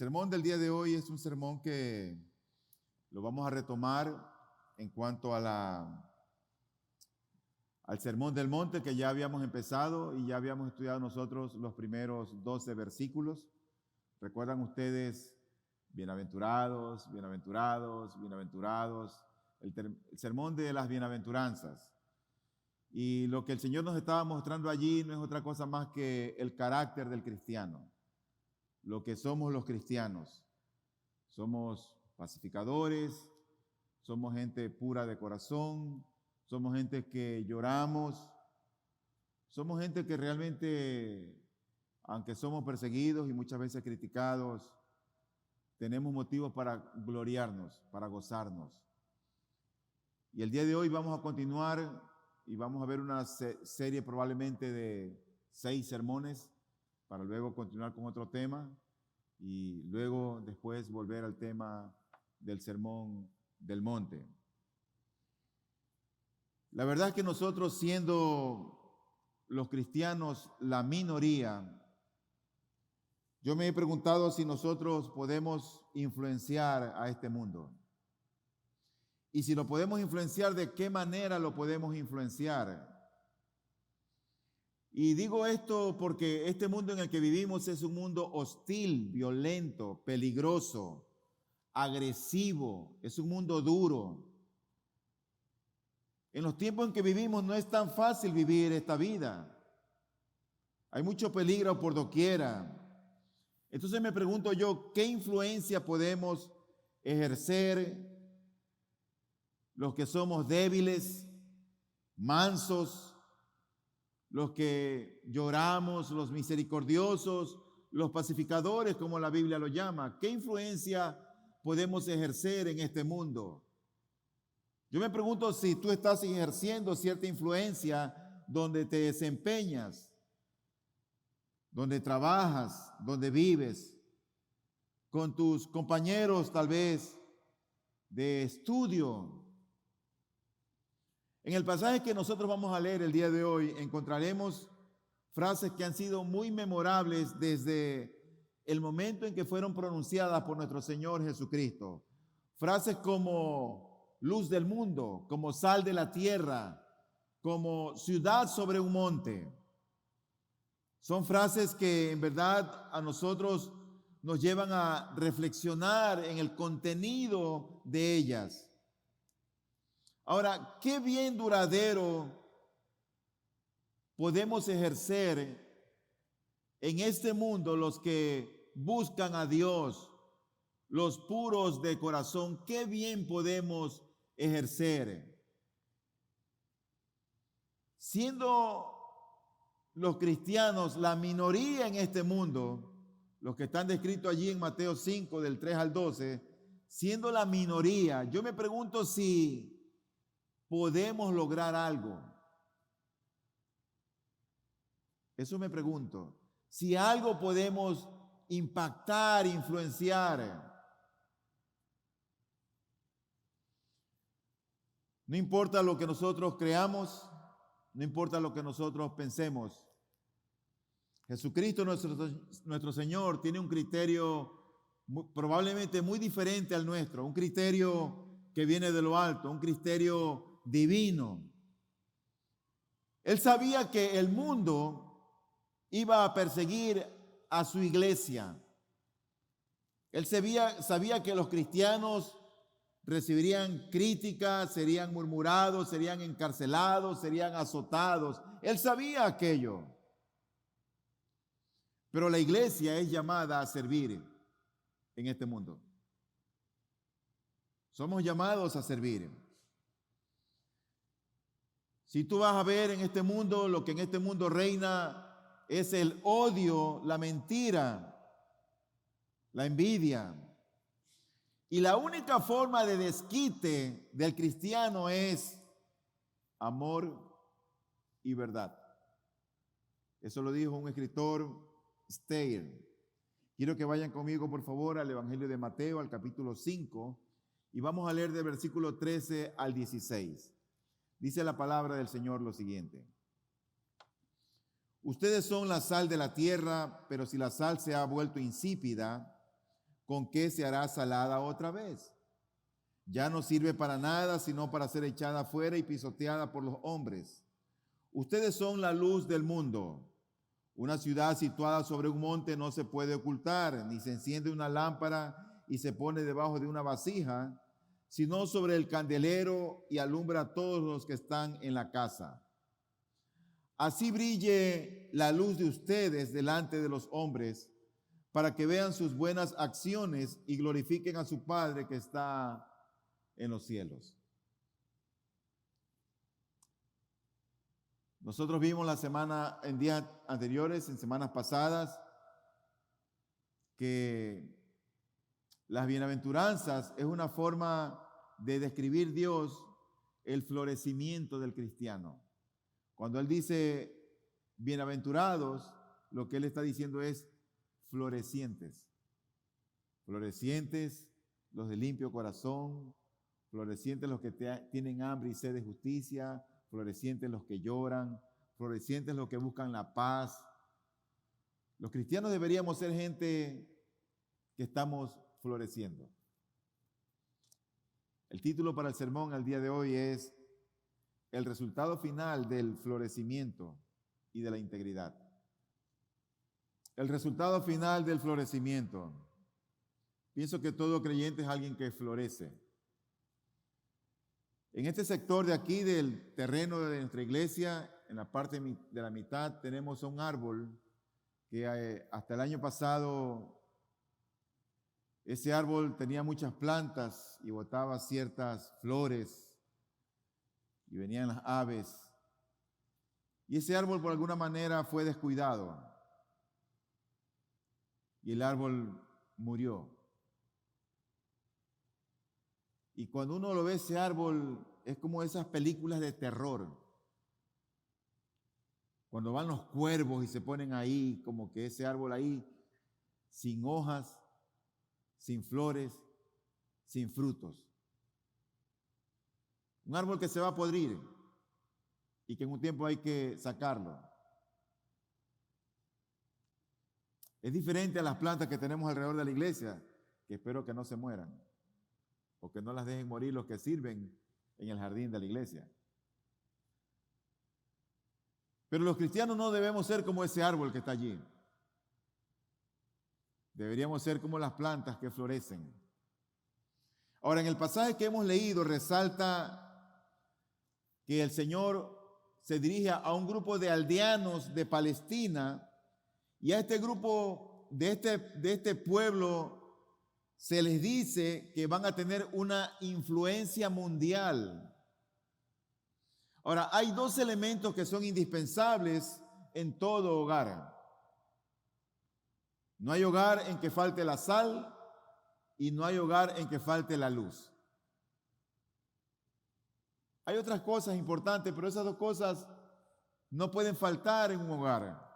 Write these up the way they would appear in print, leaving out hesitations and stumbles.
sermón del día de hoy es un sermón que lo vamos a retomar en cuanto a al Sermón del Monte, que ya habíamos empezado y ya habíamos estudiado nosotros los primeros 12 versículos. ¿Recuerdan ustedes? Bienaventurados, bienaventurados, bienaventurados. El sermón de las bienaventuranzas. Y lo que el Señor nos estaba mostrando allí no es otra cosa más que el carácter del cristiano. Lo que somos los cristianos. Somos pacificadores, somos gente pura de corazón, somos gente que lloramos, somos gente que realmente, aunque somos perseguidos y muchas veces criticados, tenemos motivos para gloriarnos, para gozarnos. Y el día de hoy vamos a continuar y vamos a ver una serie probablemente de 6 sermones para luego continuar con otro tema y luego después volver al tema del Sermón del Monte. La verdad es que nosotros, siendo los cristianos la minoría, yo me he preguntado si nosotros podemos influenciar a este mundo. Y si lo podemos influenciar, ¿de qué manera lo podemos influenciar? Y digo esto porque este mundo en el que vivimos es un mundo hostil, violento, peligroso, agresivo, es un mundo duro. En los tiempos en que vivimos no es tan fácil vivir esta vida. Hay mucho peligro por doquiera. Entonces me pregunto yo, ¿qué influencia podemos ejercer los que somos débiles, mansos, los que lloramos, los misericordiosos, los pacificadores, como la Biblia lo llama? ¿Qué influencia podemos ejercer en este mundo? Yo me pregunto si tú estás ejerciendo cierta influencia donde te desempeñas, donde trabajas, donde vives, con tus compañeros tal vez de estudio. En el pasaje que nosotros vamos a leer el día de hoy encontraremos frases que han sido muy memorables desde el momento en que fueron pronunciadas por nuestro Señor Jesucristo. Frases como luz del mundo, como sal de la tierra, como ciudad sobre un monte. Son frases que en verdad a nosotros nos llevan a reflexionar en el contenido de ellas. Ahora, ¿qué bien duradero podemos ejercer en este mundo los que buscan a Dios, los puros de corazón? ¿Qué bien podemos ejercer? Siendo los cristianos la minoría en este mundo, los que están descritos allí en Mateo 5, del 3 al 12, siendo la minoría, yo me pregunto si podemos lograr algo. Eso me pregunto. Si algo podemos impactar, influenciar. No importa lo que nosotros creamos, no importa lo que nosotros pensemos. Jesucristo, nuestro Señor, tiene un criterio probablemente muy diferente al nuestro, un criterio que viene de lo alto, un criterio divino. Él sabía que el mundo iba a perseguir a su iglesia. Él sabía que los cristianos recibirían críticas, serían murmurados, serían encarcelados, serían azotados. Él sabía aquello. Pero la iglesia es llamada a servir en este mundo. Somos llamados a servir. Si tú vas a ver en este mundo, lo que en este mundo reina es el odio, la mentira, la envidia. Y la única forma de desquite del cristiano es amor y verdad. Eso lo dijo un escritor, Steyer. Quiero que vayan conmigo, por favor, al Evangelio de Mateo, al capítulo 5, y vamos a leer del versículo 13 al 16. Dice la palabra del Señor lo siguiente: ustedes son la sal de la tierra, pero si la sal se ha vuelto insípida, ¿con qué se hará salada otra vez? Ya no sirve para nada, sino para ser echada afuera y pisoteada por los hombres. Ustedes son la luz del mundo. Una ciudad situada sobre un monte no se puede ocultar, ni se enciende una lámpara y se pone debajo de una vasija, sino sobre el candelero y alumbra a todos los que están en la casa. Así brille la luz de ustedes delante de los hombres, para que vean sus buenas acciones y glorifiquen a su Padre que está en los cielos. Nosotros vimos en días anteriores, en semanas pasadas, que las bienaventuranzas es una forma de describir Dios el florecimiento del cristiano. Cuando Él dice bienaventurados, lo que Él está diciendo es florecientes. Florecientes los de limpio corazón, florecientes los que tienen hambre y sed de justicia, florecientes los que lloran, florecientes los que buscan la paz. Los cristianos deberíamos ser gente que estamos floreciendo. El título para el sermón al día de hoy es el resultado final del florecimiento y de la integridad. El resultado final del florecimiento. Pienso que todo creyente es alguien que florece. En este sector de aquí del terreno de nuestra iglesia, en la parte de la mitad, tenemos un árbol que hasta el año pasado ese árbol tenía muchas plantas y botaba ciertas flores y venían las aves. Y ese árbol por alguna manera fue descuidado y el árbol murió. Y cuando uno lo ve, ese árbol es como esas películas de terror. Cuando van los cuervos y se ponen ahí, como que ese árbol ahí, sin hojas, sin flores, sin frutos. Un árbol que se va a podrir y que en un tiempo hay que sacarlo. Es diferente a las plantas que tenemos alrededor de la iglesia, que espero que no se mueran o que no las dejen morir los que sirven en el jardín de la iglesia. Pero los cristianos no debemos ser como ese árbol que está allí. Deberíamos ser como las plantas que florecen. Ahora, en el pasaje que hemos leído resalta que el Señor se dirige a un grupo de aldeanos de Palestina y a este grupo de este pueblo se les dice que van a tener una influencia mundial. Ahora, hay dos elementos que son indispensables en todo hogar. No hay hogar en que falte la sal y no hay hogar en que falte la luz. Hay otras cosas importantes, pero esas dos cosas no pueden faltar en un hogar.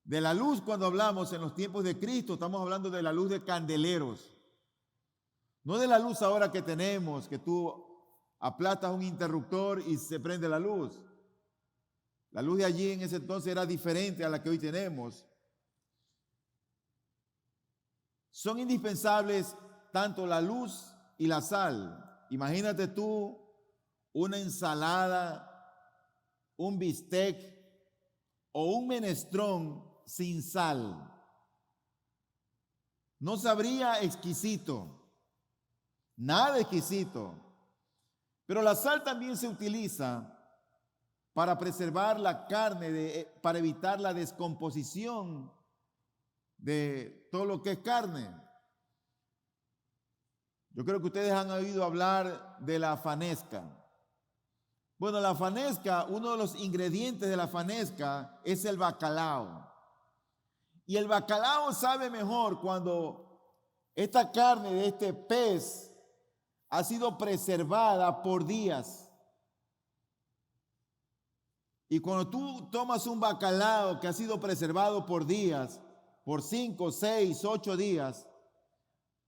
De la luz, cuando hablamos en los tiempos de Cristo, estamos hablando de la luz de candeleros. No de la luz ahora que tenemos, que tú aplastas un interruptor y se prende la luz. La luz de allí en ese entonces era diferente a la que hoy tenemos. Son indispensables tanto la luz y la sal. Imagínate tú una ensalada, un bistec o un menestrón sin sal. No sabría exquisito, nada exquisito. Pero la sal también se utiliza para preservar la carne, para evitar la descomposición de todo lo que es carne. Yo creo que ustedes han oído hablar de la fanesca. Bueno, la fanesca, uno de los ingredientes de la fanesca es el bacalao. Y el bacalao sabe mejor cuando esta carne de este pez ha sido preservada por días. Y cuando tú tomas un bacalao que ha sido preservado por días, por 5, 6, 8 días,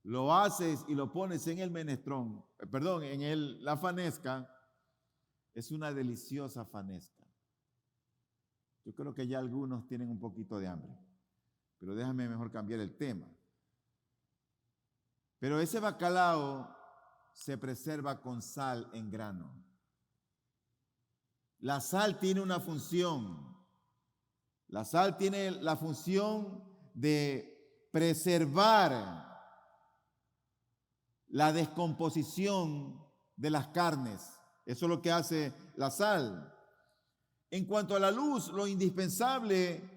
lo haces y lo pones en el menestrón, la fanesca, es una deliciosa fanesca. Yo creo que ya algunos tienen un poquito de hambre, pero déjame mejor cambiar el tema. Pero ese bacalao se preserva con sal en grano. La sal tiene una función. La sal tiene la función de preservar la descomposición de las carnes. Eso es lo que hace la sal. En cuanto a la luz, lo indispensable,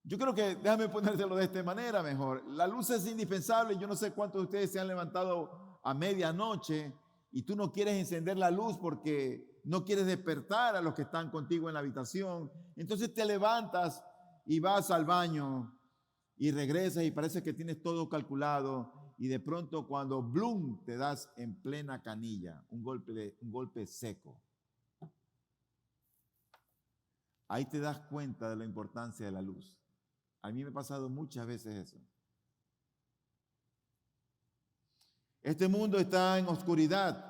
yo creo que, déjame ponértelo de esta manera mejor. La luz es indispensable. Yo no sé cuántos de ustedes se han levantado a medianoche y tú no quieres encender la luz porque no quieres despertar a los que están contigo en la habitación. Entonces te levantas y vas al baño y regresas y parece que tienes todo calculado y de pronto cuando ¡blum! Te das en plena canilla, un golpe seco. Ahí te das cuenta de la importancia de la luz. A mí me ha pasado muchas veces eso. Este mundo está en oscuridad,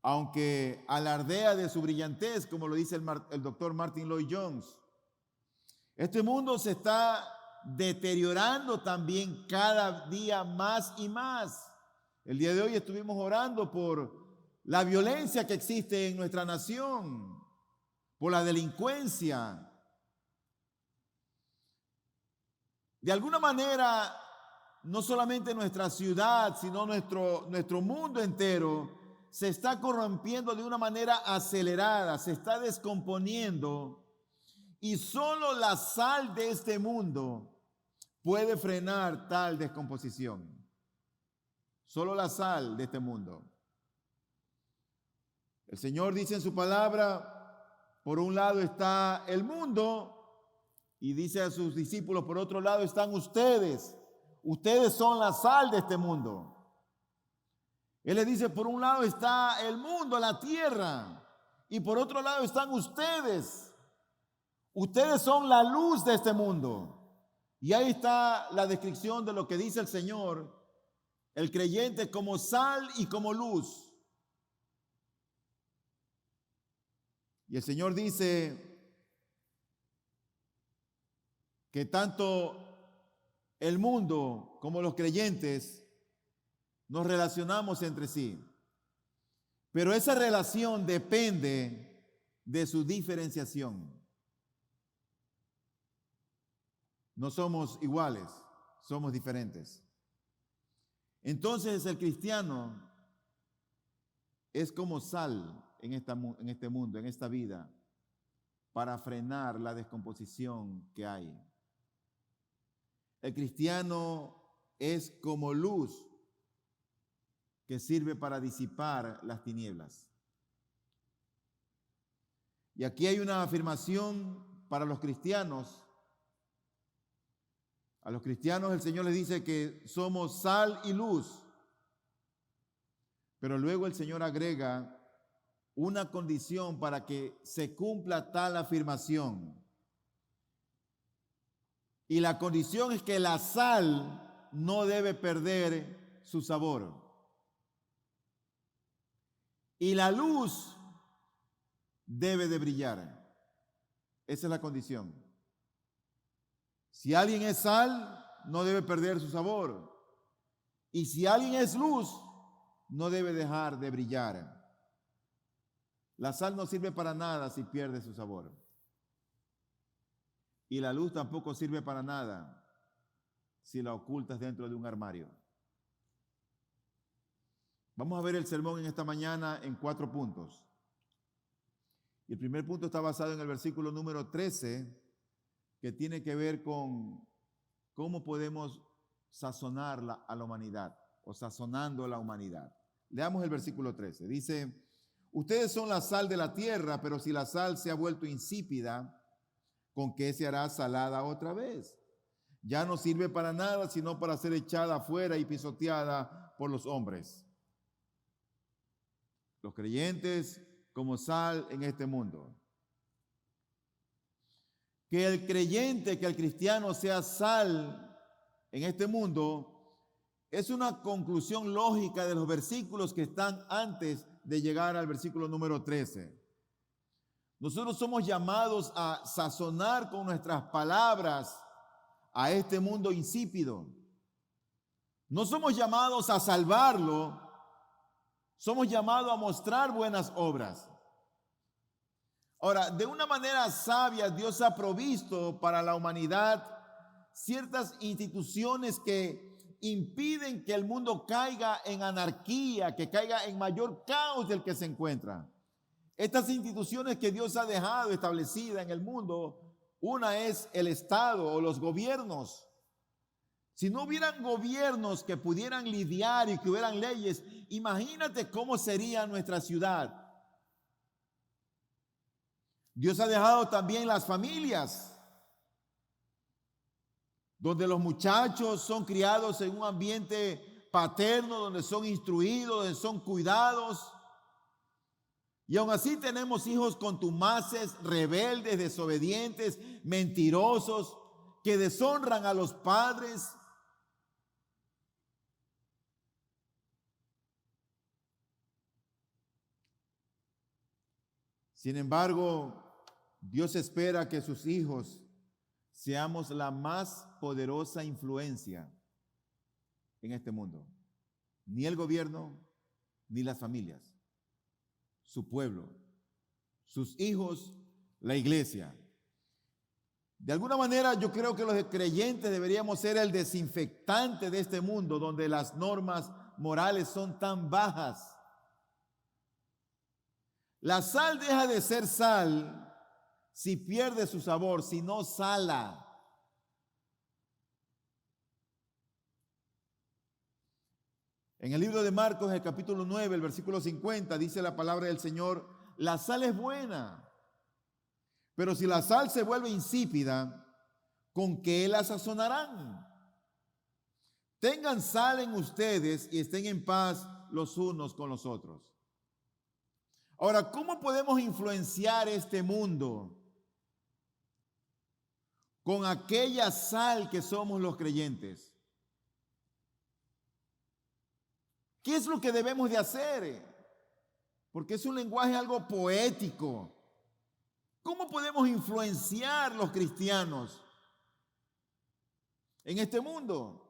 aunque alardea de su brillantez, como lo dice el doctor Martin Lloyd Jones. Este mundo se está deteriorando también cada día más y más. El día de hoy estuvimos orando por la violencia que existe en nuestra nación, por la delincuencia. De alguna manera, no solamente nuestra ciudad, sino nuestro mundo entero se está corrompiendo de una manera acelerada, se está descomponiendo y solo la sal de este mundo puede frenar tal descomposición. Solo la sal de este mundo. El Señor dice en su palabra, por un lado está el mundo y dice a sus discípulos, por otro lado están ustedes. Ustedes son la sal de este mundo. Él les dice, por un lado está el mundo, la tierra, y por otro lado están ustedes. Ustedes son la luz de este mundo. Y ahí está la descripción de lo que dice el Señor, el creyente como sal y como luz. Y el Señor dice que tanto el mundo como los creyentes nos relacionamos entre sí. Pero esa relación depende de su diferenciación. No somos iguales, somos diferentes. Entonces el cristiano es como sal en este mundo, en esta vida, para frenar la descomposición que hay. El cristiano es como luz que sirve para disipar las tinieblas. Y aquí hay una afirmación para los cristianos. A los cristianos el Señor les dice que somos sal y luz. Pero luego el Señor agrega una condición para que se cumpla tal afirmación. Y la condición es que la sal no debe perder su sabor. Y la luz debe de brillar. Esa es la condición. Si alguien es sal, no debe perder su sabor. Y si alguien es luz, no debe dejar de brillar. La sal no sirve para nada si pierde su sabor. Y la luz tampoco sirve para nada si la ocultas dentro de un armario. Vamos a ver el sermón en esta mañana en 4 puntos. Y el primer punto está basado en el versículo número 13, que tiene que ver con cómo podemos sazonar a la humanidad o sazonando a la humanidad. Leamos el versículo 13. Dice, ustedes son la sal de la tierra, pero si la sal se ha vuelto insípida, ¿con qué se hará salada otra vez? Ya no sirve para nada, sino para ser echada afuera y pisoteada por los hombres. Los creyentes como sal en este mundo. Que el creyente, que el cristiano sea sal en este mundo, es una conclusión lógica de los versículos que están antes de llegar al versículo número 13. Nosotros somos llamados a sazonar con nuestras palabras a este mundo insípido. No somos llamados a salvarlo, somos llamados a mostrar buenas obras. Ahora, de una manera sabia, Dios ha provisto para la humanidad ciertas instituciones que impiden que el mundo caiga en anarquía, que caiga en mayor caos del que se encuentra. Estas instituciones que Dios ha dejado establecidas en el mundo, una es el Estado o los gobiernos. Si no hubieran gobiernos que pudieran lidiar y que hubieran leyes, imagínate cómo sería nuestra ciudad. Dios ha dejado también las familias, donde los muchachos son criados en un ambiente paterno, donde son instruidos, donde son cuidados. Y aún así tenemos hijos contumaces, rebeldes, desobedientes, mentirosos, que deshonran a los padres. Sin embargo, Dios espera que sus hijos seamos la más poderosa influencia en este mundo. Ni el gobierno, ni las familias, su pueblo, sus hijos, la iglesia. De alguna manera yo creo que los creyentes deberíamos ser el desinfectante de este mundo donde las normas morales son tan bajas. La sal deja de ser sal si pierde su sabor, si no sala. En el libro de Marcos, el capítulo 9, el versículo 50, dice la palabra del Señor: la sal es buena, pero si la sal se vuelve insípida, ¿con qué la sazonarán? Tengan sal en ustedes y estén en paz los unos con los otros. Ahora, ¿cómo podemos influenciar este mundo con aquella sal que somos los creyentes? ¿Qué es lo que debemos de hacer? Porque es un lenguaje algo poético. ¿Cómo podemos influenciar los cristianos en este mundo?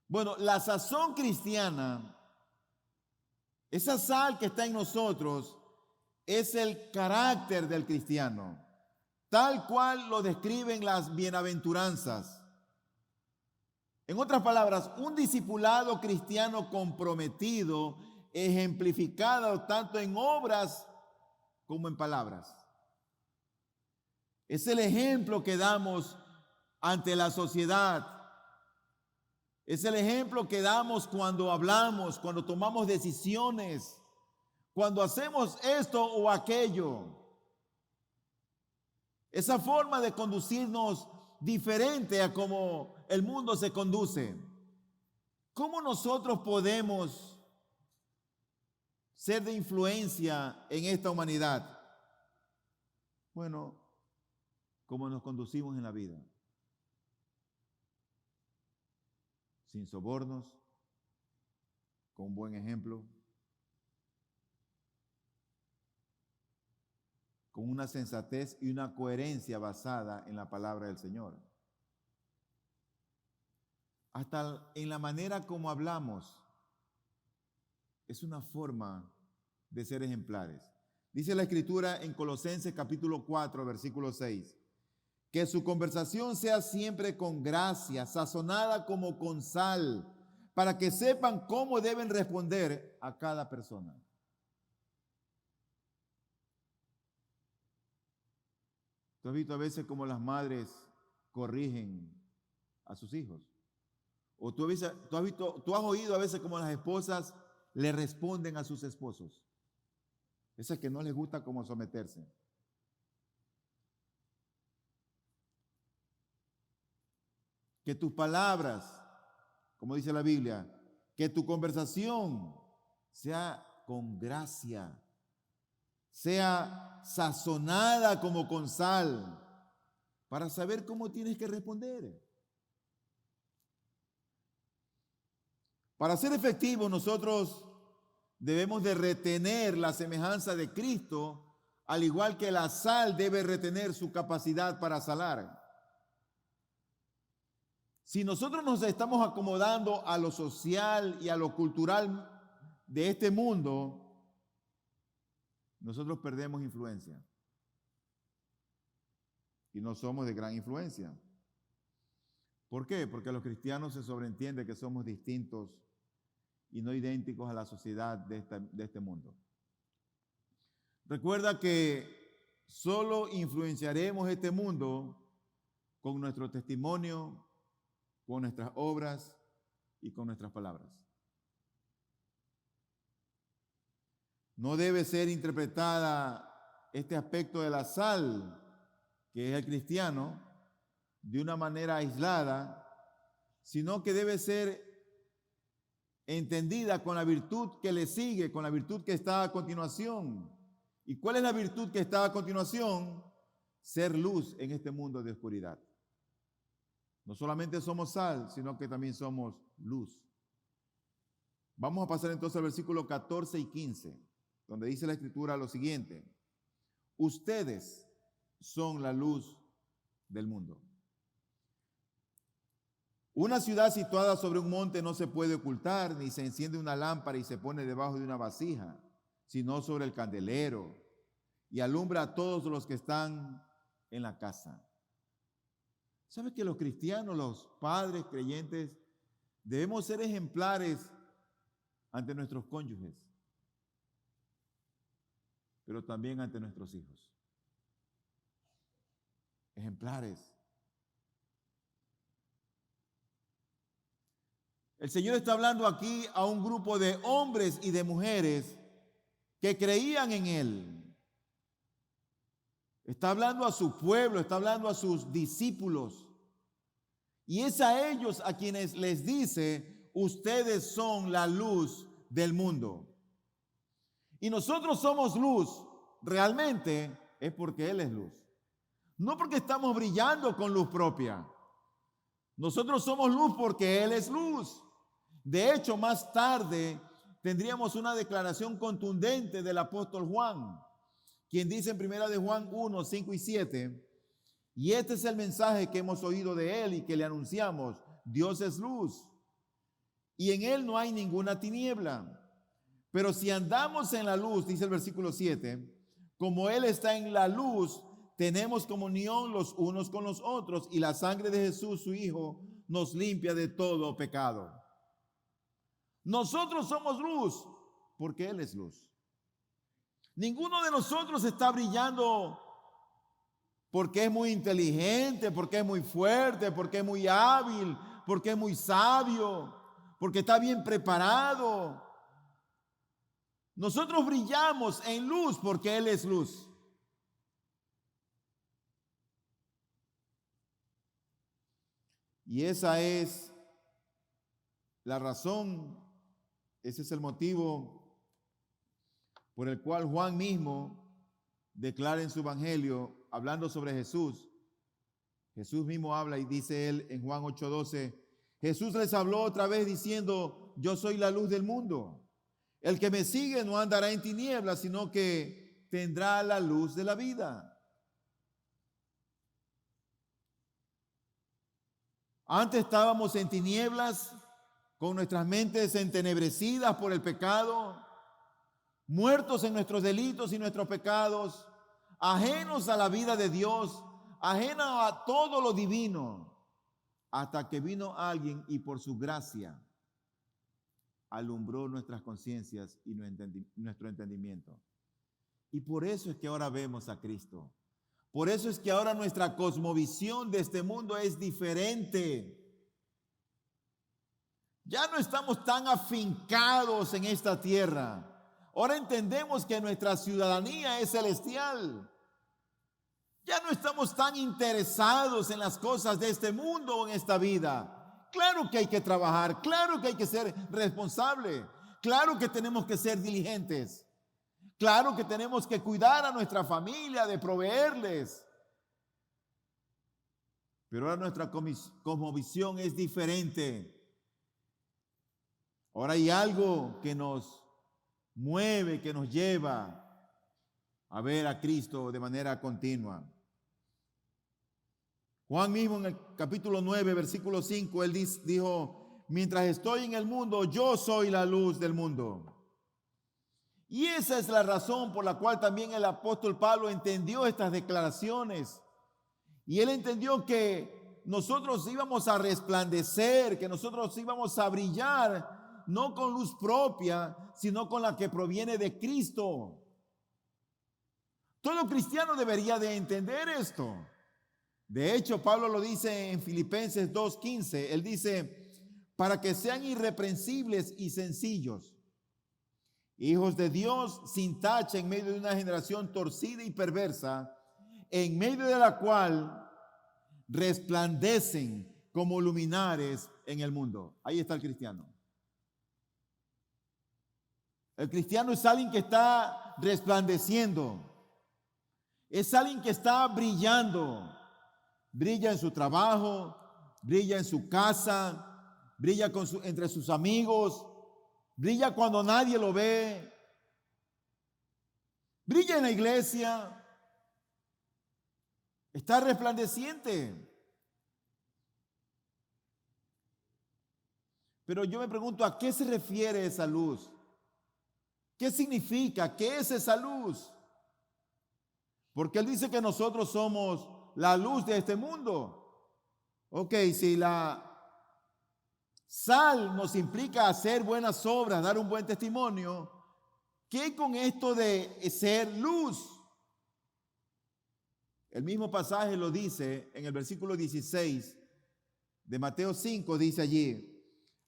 Bueno, la sazón cristiana, esa sal que está en nosotros, es el carácter del cristiano, tal cual lo describen las bienaventuranzas. En otras palabras, un discipulado cristiano comprometido, ejemplificado tanto en obras como en palabras. Es el ejemplo que damos ante la sociedad. Es el ejemplo que damos cuando hablamos, cuando tomamos decisiones, cuando hacemos esto o aquello. Esa forma de conducirnos diferente a como el mundo se conduce. ¿Cómo nosotros podemos ser de influencia en esta humanidad? Bueno, como nos conducimos en la vida. Sin sobornos, con un buen ejemplo, con una sensatez y una coherencia basada en la palabra del Señor. Hasta en la manera como hablamos es una forma de ser ejemplares. Dice la Escritura en Colosenses capítulo 4, versículo 6, que su conversación sea siempre con gracia, sazonada como con sal, para que sepan cómo deben responder a cada persona. ¿Tú has visto a veces cómo las madres corrigen a sus hijos? ¿O tú has oído a veces cómo las esposas le responden a sus esposos? Esas que no les gusta como someterse. Que tus palabras, como dice la Biblia, que tu conversación sea con gracia, sea sazonada como con sal, para saber cómo tienes que responder. Para ser efectivos, nosotros debemos de retener la semejanza de Cristo, al igual que la sal debe retener su capacidad para salar. Si nosotros nos estamos acomodando a lo social y a lo cultural de este mundo, nosotros perdemos influencia. Y no somos de gran influencia. ¿Por qué? Porque los cristianos se sobreentiende que somos distintos y no idénticos a la sociedad de este mundo. Recuerda que solo influenciaremos este mundo con nuestro testimonio, con nuestras obras y con nuestras palabras. No debe ser interpretada este aspecto de la sal, que es el cristiano, de una manera aislada, sino que debe ser entendida con la virtud que le sigue, con la virtud que está a continuación. ¿Y cuál es la virtud que está a continuación? Ser luz en este mundo de oscuridad. No solamente somos sal, sino que también somos luz. Vamos a pasar entonces al versículo 14 y 15, donde dice la Escritura lo siguiente: ustedes son la luz del mundo. Una ciudad situada sobre un monte no se puede ocultar, ni se enciende una lámpara y se pone debajo de una vasija, sino sobre el candelero, y alumbra a todos los que están en la casa. ¿Sabe que los cristianos, los padres creyentes, debemos ser ejemplares ante nuestros cónyuges, pero también ante nuestros hijos? Ejemplares. El Señor está hablando aquí a un grupo de hombres y de mujeres que creían en Él. Está hablando a su pueblo, está hablando a sus discípulos. Y es a ellos a quienes les dice: ustedes son la luz del mundo. Y nosotros somos luz, realmente es porque Él es luz. No porque estamos brillando con luz propia. Nosotros somos luz porque Él es luz. De hecho, más tarde tendríamos una declaración contundente del apóstol Juan, quien dice en 1 de Juan 1, 5 y 7, y este es el mensaje que hemos oído de Él y que le anunciamos: Dios es luz, y en Él no hay ninguna tiniebla. Pero si andamos en la luz, dice el versículo 7, como Él está en la luz, tenemos comunión los unos con los otros, y la sangre de Jesús, su Hijo, nos limpia de todo pecado. Nosotros somos luz porque Él es luz. Ninguno de nosotros está brillando porque es muy inteligente, porque es muy fuerte, porque es muy hábil, porque es muy sabio, porque está bien preparado. Nosotros brillamos en luz porque Él es luz. Y esa es la razón, ese es el motivo por el cual Juan mismo declara en su evangelio, hablando sobre Jesús. Jesús mismo habla y dice él en Juan 8:12, Jesús les habló otra vez diciendo: yo soy la luz del mundo. El que me sigue no andará en tinieblas, sino que tendrá la luz de la vida. Antes estábamos en tinieblas, con nuestras mentes entenebrecidas por el pecado, muertos en nuestros delitos y nuestros pecados, ajenos a la vida de Dios, ajenos a todo lo divino, hasta que vino alguien y por su gracia alumbró nuestras conciencias y nuestro entendimiento. Y por eso es que ahora vemos a Cristo. Por eso es que ahora nuestra cosmovisión de este mundo es diferente. Ya no estamos tan afincados en esta tierra. Ahora entendemos que nuestra ciudadanía es celestial. Ya no estamos tan interesados en las cosas de este mundo o en esta vida. Claro que hay que trabajar, claro que hay que ser responsable, claro que tenemos que ser diligentes, claro que tenemos que cuidar a nuestra familia, de proveerles. Pero ahora nuestra cosmovisión es diferente. Ahora hay algo que nos mueve, que nos lleva a ver a Cristo de manera continua. Juan mismo en el capítulo 9, versículo 5, él dijo, mientras estoy en el mundo, yo soy la luz del mundo. Y esa es la razón por la cual también el apóstol Pablo entendió estas declaraciones. Y él entendió que nosotros íbamos a resplandecer, que nosotros íbamos a brillar, no con luz propia, sino con la que proviene de Cristo. Todo cristiano debería de entender esto. De hecho, Pablo lo dice en Filipenses 2:15. Él dice, para que sean irreprensibles y sencillos, hijos de Dios sin tacha en medio de una generación torcida y perversa, en medio de la cual resplandecen como luminares en el mundo. Ahí está el cristiano. El cristiano es alguien que está resplandeciendo. Es alguien que está brillando. Brilla en su trabajo, brilla en su casa, brilla entre sus amigos, brilla cuando nadie lo ve, brilla en la iglesia, está resplandeciente. Pero yo me pregunto, ¿a qué se refiere esa luz? ¿Qué significa? ¿Qué es esa luz? Porque él dice que nosotros somos la luz de este mundo. Ok, si la sal nos implica hacer buenas obras, dar un buen testimonio, ¿qué con esto de ser luz? El mismo pasaje lo dice en el versículo 16 de Mateo 5, dice allí,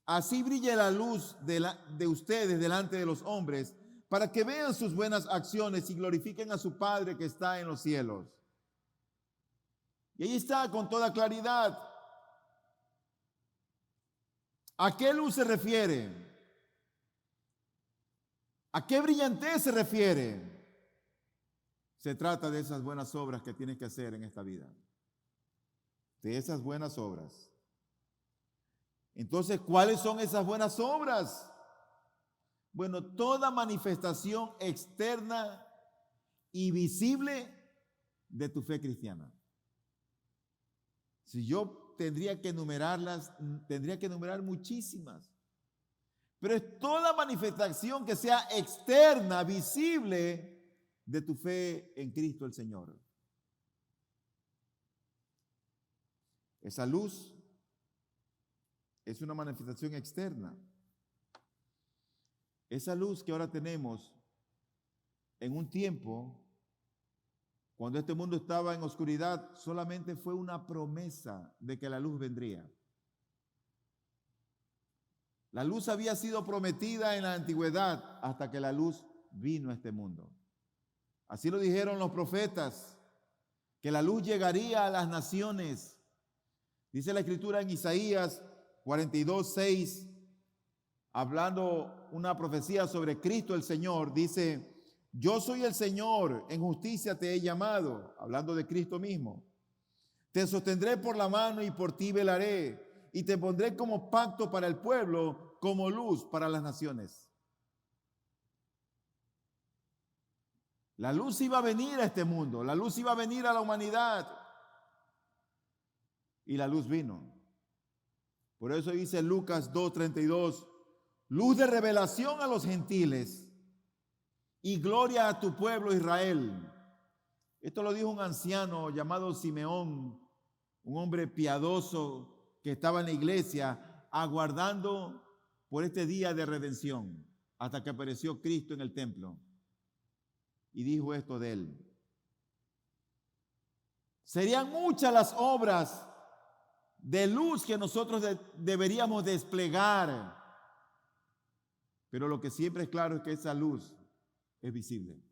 así brilla la luz de ustedes delante de los hombres, para que vean sus buenas acciones y glorifiquen a su Padre que está en los cielos. Y ahí está con toda claridad. ¿A qué luz se refiere? ¿A qué brillantez se refiere? Se trata de esas buenas obras que tienes que hacer en esta vida. De esas buenas obras. Entonces, ¿cuáles son esas buenas obras? Bueno, toda manifestación externa y visible de tu fe cristiana. Si yo tendría que enumerarlas, tendría que enumerar muchísimas. Pero es toda manifestación que sea externa, visible de tu fe en Cristo el Señor. Esa luz es una manifestación externa. Esa luz que ahora tenemos en un tiempo, cuando este mundo estaba en oscuridad, solamente fue una promesa de que la luz vendría. La luz había sido prometida en la antigüedad hasta que la luz vino a este mundo. Así lo dijeron los profetas, que la luz llegaría a las naciones. Dice la Escritura en Isaías 42:6, hablando una profecía sobre Cristo el Señor, dice, yo soy el Señor, en justicia te he llamado, hablando de Cristo mismo. Te sostendré por la mano y por ti velaré, y te pondré como pacto para el pueblo, como luz para las naciones. La luz iba a venir a este mundo, la luz iba a venir a la humanidad, y la luz vino. Por eso dice Lucas 2:32, luz de revelación a los gentiles y gloria a tu pueblo Israel. Esto lo dijo un anciano llamado Simeón, un hombre piadoso que estaba en la iglesia aguardando por este día de redención hasta que apareció Cristo en el templo. Y dijo esto de él: serían muchas las obras de luz que nosotros deberíamos desplegar, pero lo que siempre es claro es que esa luz es visible,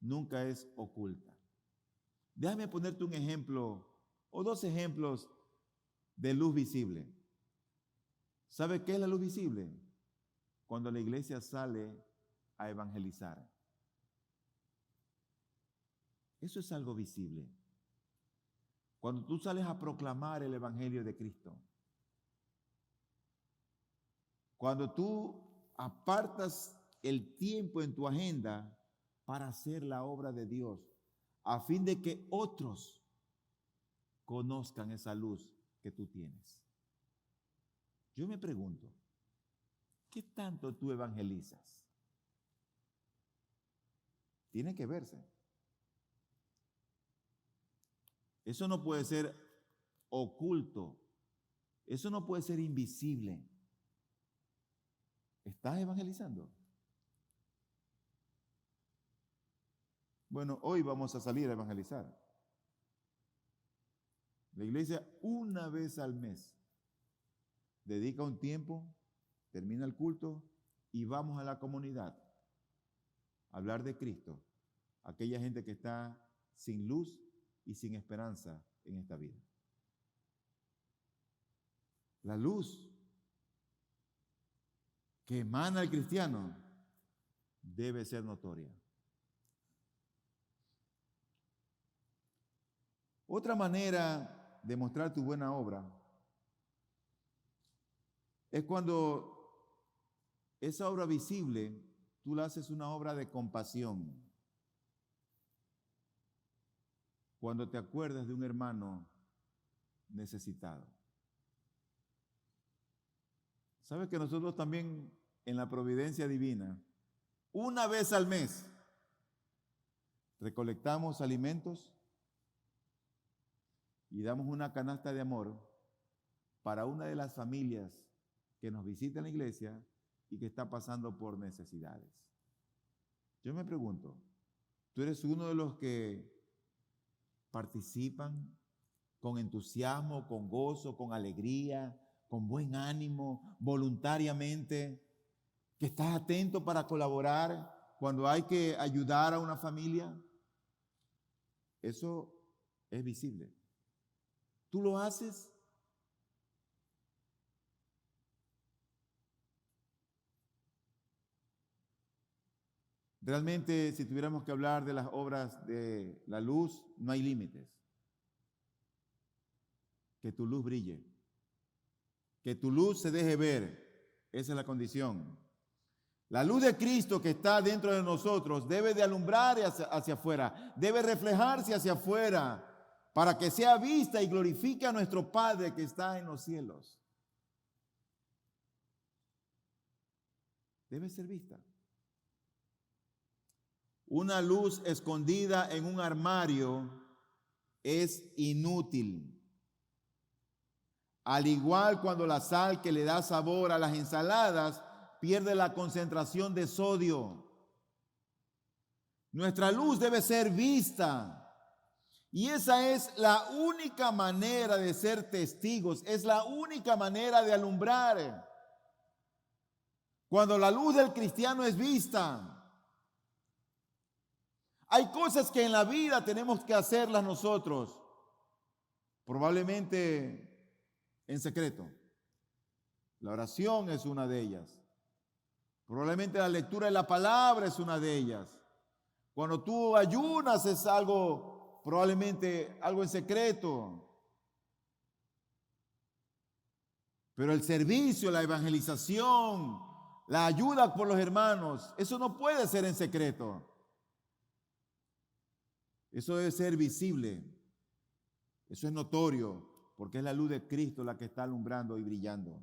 nunca es oculta. Déjame ponerte un ejemplo o dos ejemplos de luz visible. ¿Sabe qué es la luz visible? Cuando la iglesia sale a evangelizar. Eso es algo visible. Cuando tú sales a proclamar el evangelio de Cristo. Cuando tú apartas el tiempo en tu agenda para hacer la obra de Dios, a fin de que otros conozcan esa luz que tú tienes. Yo me pregunto, ¿qué tanto tú evangelizas? Tiene que verse. Eso no puede ser oculto. Eso no puede ser invisible. ¿Estás evangelizando? Bueno, hoy vamos a salir a evangelizar. La iglesia una vez al mes dedica un tiempo, termina el culto y vamos a la comunidad a hablar de Cristo. Aquella gente que está sin luz y sin esperanza en esta vida. La luz que emana el cristiano debe ser notoria. Otra manera de mostrar tu buena obra es cuando esa obra visible tú la haces una obra de compasión. Cuando te acuerdas de un hermano necesitado. ¿Sabes que nosotros también en la providencia divina, una vez al mes, recolectamos alimentos y damos una canasta de amor para una de las familias que nos visita en la iglesia y que está pasando por necesidades? Yo me pregunto, ¿tú eres uno de los que participan con entusiasmo, con gozo, con alegría, con buen ánimo, voluntariamente, que estás atento para colaborar cuando hay que ayudar a una familia? Eso es visible. ¿Tú lo haces? Realmente, si tuviéramos que hablar de las obras de la luz, no hay límites. Que tu luz brille. Que tu luz se deje ver. Esa es la condición. La luz de Cristo que está dentro de nosotros debe de alumbrar hacia afuera, debe reflejarse hacia afuera para que sea vista y glorifique a nuestro Padre que está en los cielos. Debe ser vista. Una luz escondida en un armario es inútil. Al igual cuando la sal que le da sabor a las ensaladas pierde la concentración de sodio. Nuestra luz debe ser vista. Y esa es la única manera de ser testigos, es la única manera de alumbrar. Cuando la luz del cristiano es vista. Hay cosas que en la vida tenemos que hacerlas nosotros, probablemente en secreto. La oración es una de ellas. Probablemente la lectura de la palabra es una de ellas. Cuando tú ayunas es algo, probablemente algo en secreto. Pero el servicio, la evangelización, la ayuda por los hermanos, eso no puede ser en secreto. Eso debe ser visible. Eso es notorio, porque es la luz de Cristo la que está alumbrando y brillando.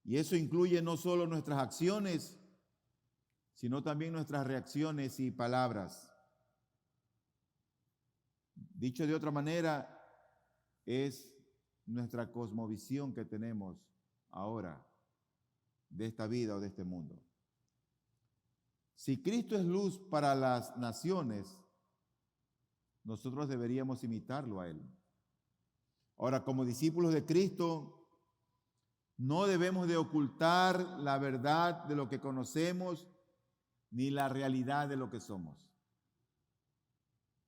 Y eso incluye no solo nuestras acciones, sino también nuestras reacciones y palabras. Dicho de otra manera, es nuestra cosmovisión que tenemos ahora de esta vida o de este mundo. Si Cristo es luz para las naciones, nosotros deberíamos imitarlo a Él. Ahora, como discípulos de Cristo, no debemos de ocultar la verdad de lo que conocemos ni la realidad de lo que somos.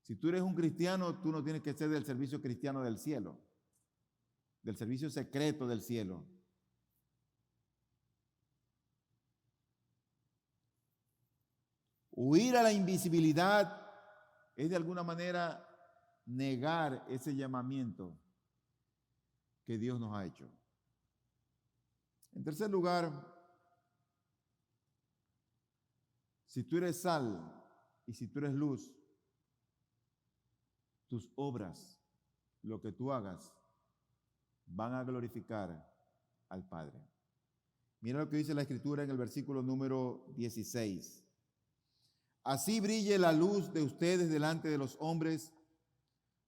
Si tú eres un cristiano, tú no tienes que ser del servicio cristiano del cielo, del servicio secreto del cielo. Huir a la invisibilidad es de alguna manera negar ese llamamiento que Dios nos ha hecho. En tercer lugar, si tú eres sal y si tú eres luz, tus obras, lo que tú hagas, van a glorificar al Padre. Mira lo que dice la Escritura en el versículo número 16. Así brille la luz de ustedes delante de los hombres,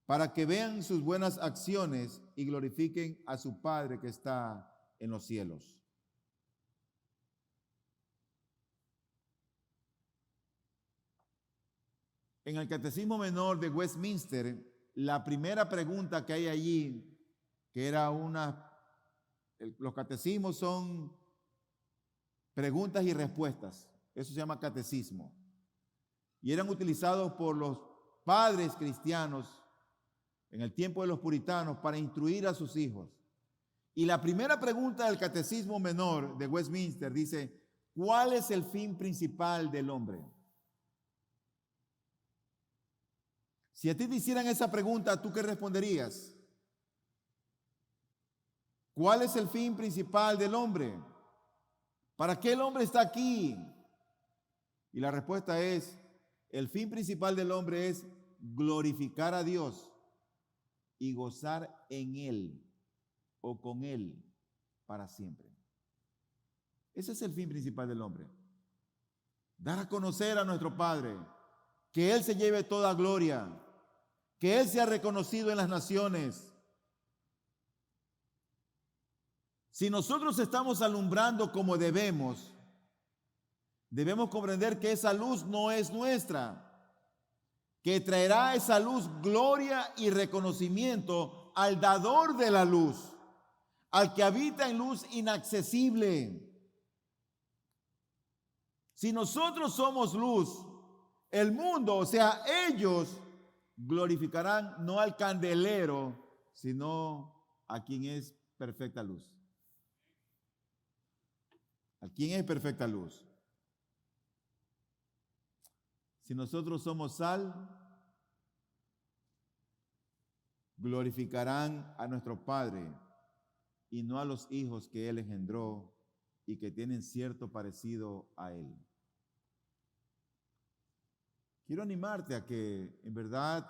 para que vean sus buenas acciones y glorifiquen a su Padre que está en los cielos. En el Catecismo Menor de Westminster, la primera pregunta que hay allí, que era los catecismos son preguntas y respuestas, eso se llama catecismo, y eran utilizados por los padres cristianos en el tiempo de los puritanos para instruir a sus hijos. Y la primera pregunta del Catecismo Menor de Westminster dice, ¿cuál es el fin principal del hombre? Si a ti te hicieran esa pregunta, ¿tú qué responderías? ¿Cuál es el fin principal del hombre? ¿Para qué el hombre está aquí? Y la respuesta es, el fin principal del hombre es glorificar a Dios y gozar en Él o con Él para siempre. Ese es el fin principal del hombre. Dar a conocer a nuestro Padre, que Él se lleve toda gloria, que Él sea reconocido en las naciones. Si nosotros estamos alumbrando como debemos comprender que esa luz no es nuestra, que traerá esa luz gloria y reconocimiento al dador de la luz, al que habita en luz inaccesible. Si nosotros somos luz, el mundo, o sea, ellos glorificarán no al candelero, sino a quien es perfecta luz. ¿A quién es perfecta luz? Si nosotros somos sal, glorificarán a nuestro Padre y no a los hijos que Él engendró y que tienen cierto parecido a Él. Quiero animarte a que en verdad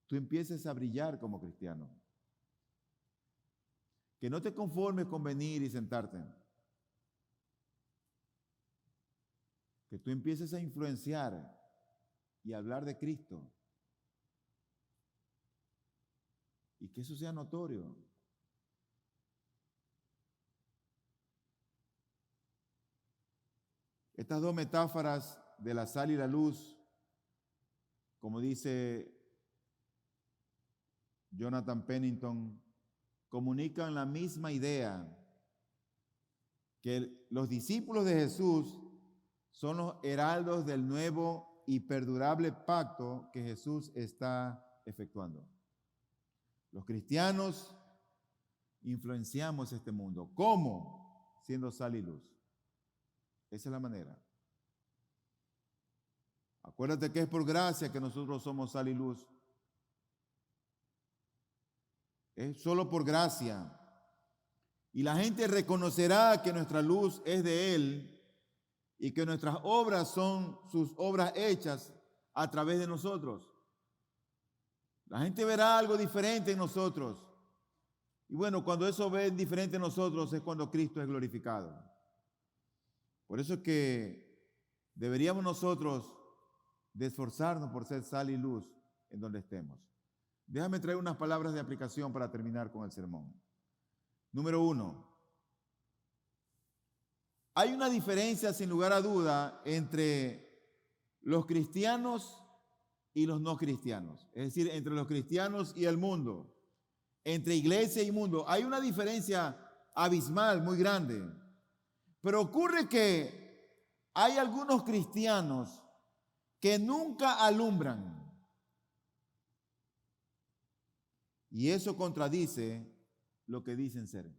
tú empieces a brillar como cristiano. Que no te conformes con venir y sentarte. Que tú empieces a influenciar y a hablar de Cristo. Y que eso sea notorio. Estas dos metáforas de la sal y la luz, como dice Jonathan Pennington, comunican la misma idea, que los discípulos de Jesús son los heraldos del nuevo y perdurable pacto que Jesús está efectuando. Los cristianos influenciamos este mundo. ¿Cómo? Siendo sal y luz. Esa es la manera. Acuérdate que es por gracia que nosotros somos sal y luz. Es solo por gracia. Y la gente reconocerá que nuestra luz es de Él y que nuestras obras son sus obras hechas a través de nosotros. La gente verá algo diferente en nosotros. Y bueno, cuando eso ve diferente en nosotros es cuando Cristo es glorificado. Por eso es que deberíamos nosotros de esforzarnos por ser sal y luz en donde estemos. Déjame traer unas palabras de aplicación para terminar con el sermón. Número 1. Hay una diferencia, sin lugar a duda, entre los cristianos y los no cristianos. Es decir, entre los cristianos y el mundo. Entre iglesia y mundo. Hay una diferencia abismal, muy grande. Pero ocurre que hay algunos cristianos que nunca alumbran. Y eso contradice lo que dicen ser.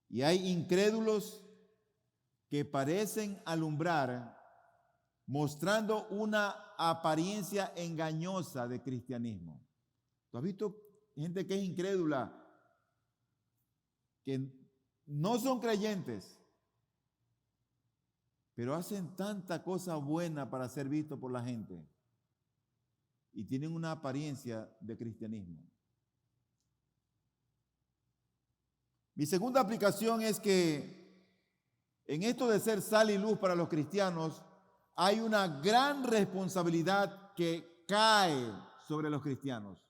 Y hay incrédulos que parecen alumbrar mostrando una apariencia engañosa de cristianismo. ¿Tú has visto gente que es incrédula, que no son creyentes, pero hacen tanta cosa buena para ser visto por la gente? y tienen una apariencia de cristianismo. Mi segunda aplicación es que en esto de ser sal y luz para los cristianos, hay una gran responsabilidad que cae sobre los cristianos.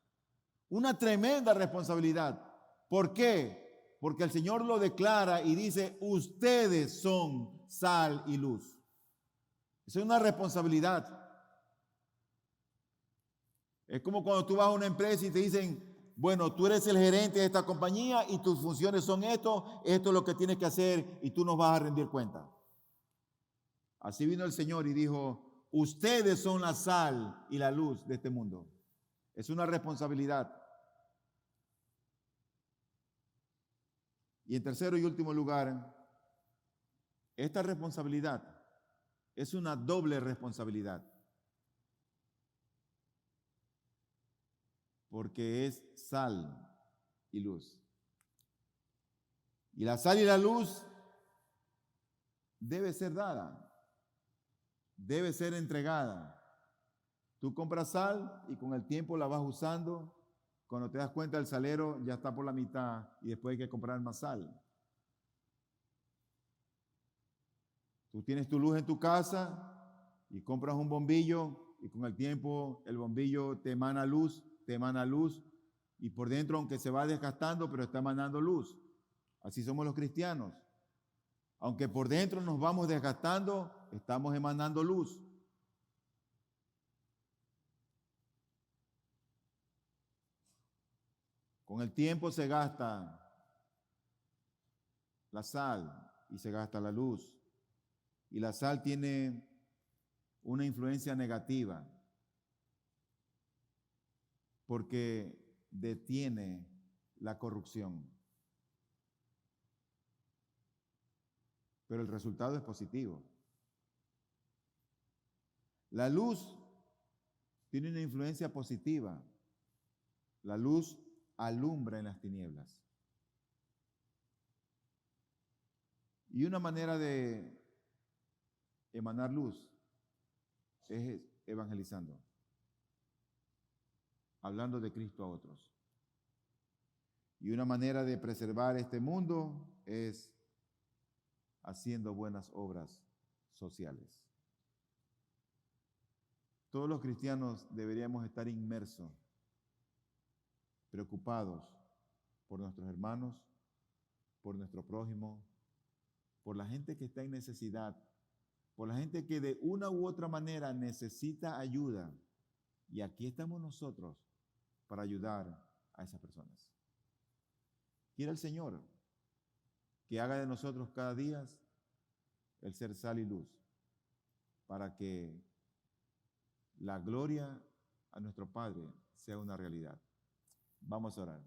Una tremenda responsabilidad. ¿Por qué? Porque el Señor lo declara y dice, ustedes son sal y luz. Es una responsabilidad. Es como cuando tú vas a una empresa y te dicen, bueno, tú eres el gerente de esta compañía y tus funciones son esto es lo que tienes que hacer y tú nos vas a rendir cuenta. Así vino el Señor y dijo, ustedes son la sal y la luz de este mundo. Es una responsabilidad. Y en tercero y último lugar, esta responsabilidad es una doble responsabilidad. Porque es sal y luz. Y la sal y la luz debe ser dada, debe ser entregada. Tú compras sal y con el tiempo la vas usando. Cuando te das cuenta, el salero ya está por la mitad y después hay que comprar más sal. Tú tienes tu luz en tu casa y compras un bombillo y con el tiempo el bombillo te emana luz y por dentro, aunque se va desgastando, pero está emanando luz. Así somos los cristianos. Aunque por dentro nos vamos desgastando, estamos emanando luz. Con el tiempo se gasta la sal y se gasta la luz. Y la sal tiene una influencia negativa porque detiene la corrupción. Pero el resultado es positivo. La luz tiene una influencia positiva. La luz alumbra en las tinieblas. Y una manera de emanar luz es evangelizando, hablando de Cristo a otros. Y una manera de preservar este mundo es haciendo buenas obras sociales. Todos los cristianos deberíamos estar inmersos, preocupados por nuestros hermanos, por nuestro prójimo, por la gente que está en necesidad, por la gente que de una u otra manera necesita ayuda. Y aquí estamos nosotros para ayudar a esas personas. Quiera el Señor que haga de nosotros cada día el ser sal y luz, para que la gloria a nuestro Padre sea una realidad. Vamos a orar.